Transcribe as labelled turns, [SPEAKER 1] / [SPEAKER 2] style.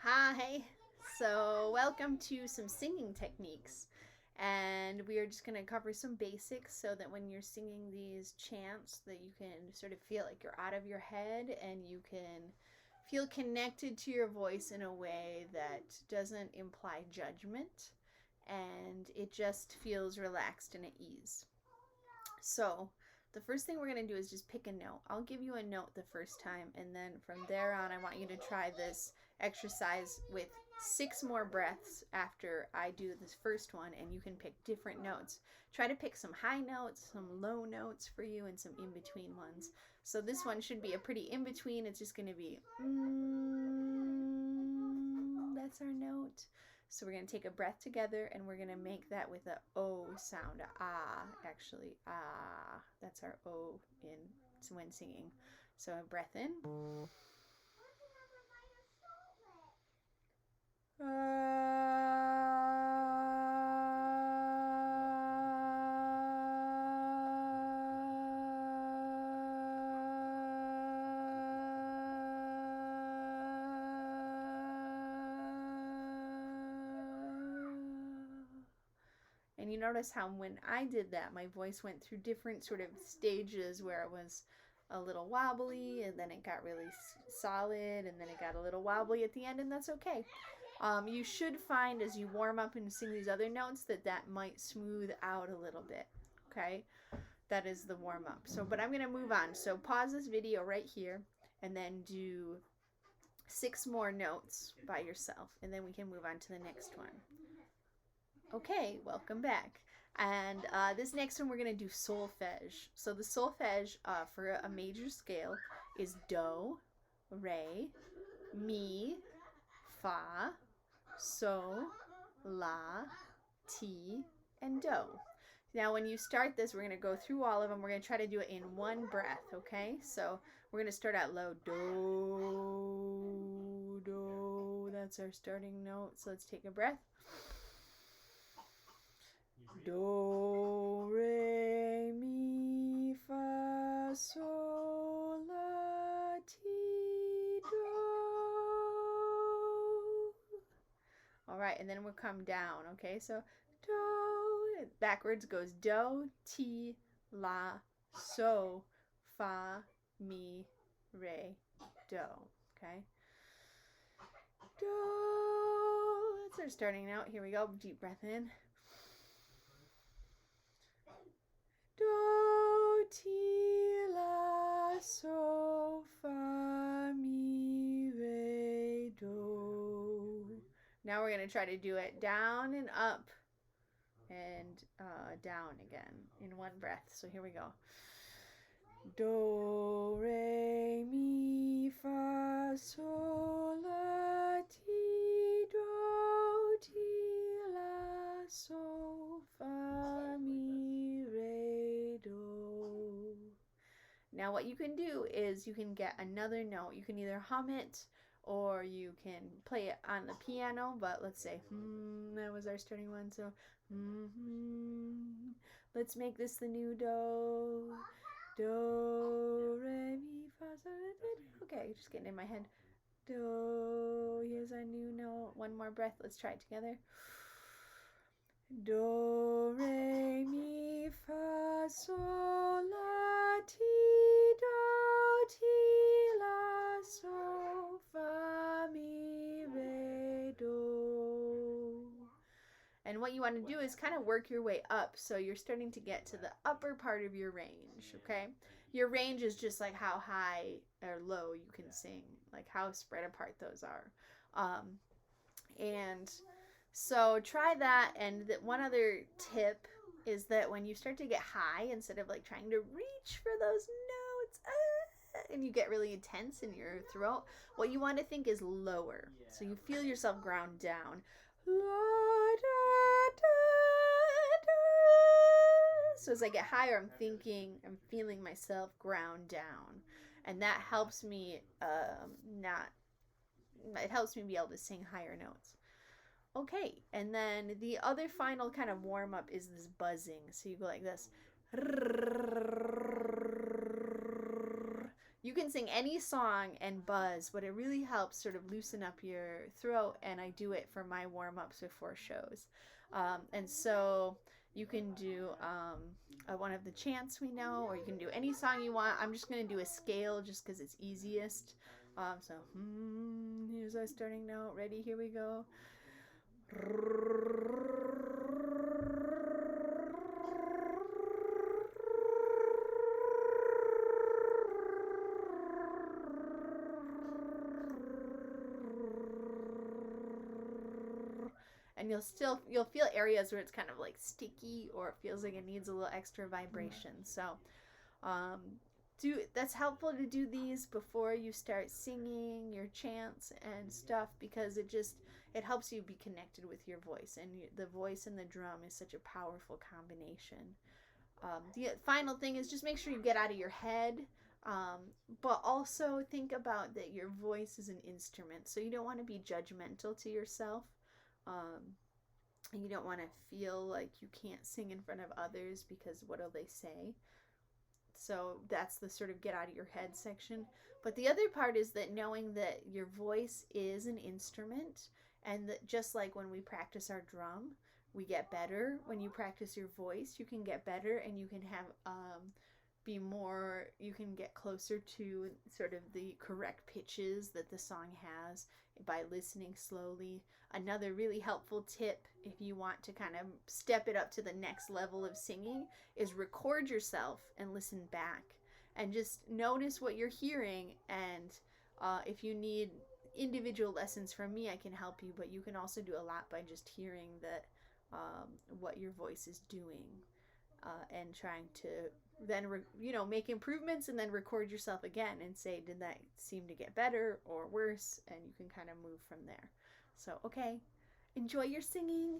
[SPEAKER 1] Hi. So, welcome to some singing techniques. And we are just going to cover some basics so that when you're singing these chants that you can sort of feel like you're out of your head and you can feel connected to your voice in a way that doesn't imply judgment and it just feels relaxed and at ease. So, the first thing we're going to do is just pick a note. I'll give you a note the first time, and then from there on, I want you to try this exercise with 6 more breaths after I do this first one, and you can pick different notes. Try to pick some high notes, some low notes for you, and some in between ones. So, this one should be a pretty in between. It's just going to be, that's our note. So we're going to take a breath together and we're going to make that with a O sound. Ah, actually. Ah. That's our O in when singing. So a breath in. And you notice how when I did that, my voice went through different sort of stages where it was a little wobbly and then it got really solid and then it got a little wobbly at the end, and that's okay. You should find as you warm up and sing these other notes that might smooth out a little bit. Okay, that is the warm up. So, but I'm going to move on. So, pause this video right here and then do 6 more notes by yourself, and then we can move on to the next one. Okay, welcome back. And this next one we're going to do solfege. So the solfege for a major scale is do, re, mi, fa, sol, la, ti, and do. Now when you start this, we're going to go through all of them. We're going to try to do it in one breath, okay? So we're going to start out low. Do, do. That's our starting note. So let's take a breath. Do, re, mi, fa, sol, la, ti, do. All right, and then we'll come down, okay? So do, backwards goes do, ti, la, so, fa, mi, re, do, okay? Do, that's our starting note. Here we go, deep breath in. Do, ti, la, so, fa, mi, re, do. Now we're going to try to do it down and up and down again in one breath. So here we go. Do, re, mi, fa, sol, la, ti, do, ti, la, so, fa, mi, re, do. Now what you can do is you can get another note. You can either hum it or you can play it on the piano, but let's say, that was our starting one, so, let's make this the new do. Do, re, mi, fa, sol, la, ti. Okay, just getting in my head. Do, here's our new note. One more breath, let's try it together. Do, re, mi, fa, sol, la, ti, do, ti, la, so, fa, mi, re, do. And what you want to do is kind of work your way up, so you're starting to get to the upper part of your range, okay? Your range is just like how high or low you can sing, like how spread apart those are. And so try that. And one other tip is that when you start to get high, instead of like trying to reach for those notes, and you get really intense in your throat, what you want to think is lower. So you feel yourself ground down. So as I get higher, I'm feeling myself ground down. And that helps me it helps me be able to sing higher notes. Okay, and then the other final kind of warm up is this buzzing. So you go like this. you can sing any song and buzz, but it really helps sort of loosen up your throat. And I do it for my warm-ups before shows. And so you can do one of the chants we know, or you can do any song you want. I'm just going to do a scale just because it's easiest. So here's our starting note. Ready? Here we go. And you'll feel areas where it's kind of like sticky, or it feels like it needs a little extra vibration. So that's helpful to do these before you start singing your chants and stuff, because it helps you be connected with your voice, and the voice and the drum is such a powerful combination. The final thing is just make sure you get out of your head, but also think about that your voice is an instrument, so you don't want to be judgmental to yourself. You don't want to feel like you can't sing in front of others because what'll they say? So that's the sort of get out of your head section. But the other part is that knowing that your voice is an instrument, and that just like when we practice our drum, we get better. When you practice your voice, you can get better, and you can have you can get closer to sort of the correct pitches that the song has by listening slowly. Another really helpful tip, if you want to kind of step it up to the next level of singing, is record yourself and listen back and just notice what you're hearing. And if you need individual lessons from me, I can help you, but you can also do a lot by just hearing that what your voice is doing, and trying to then make improvements, and then record yourself again and say, did that seem to get better or worse? And you can kind of move from there. So, okay, enjoy your singing.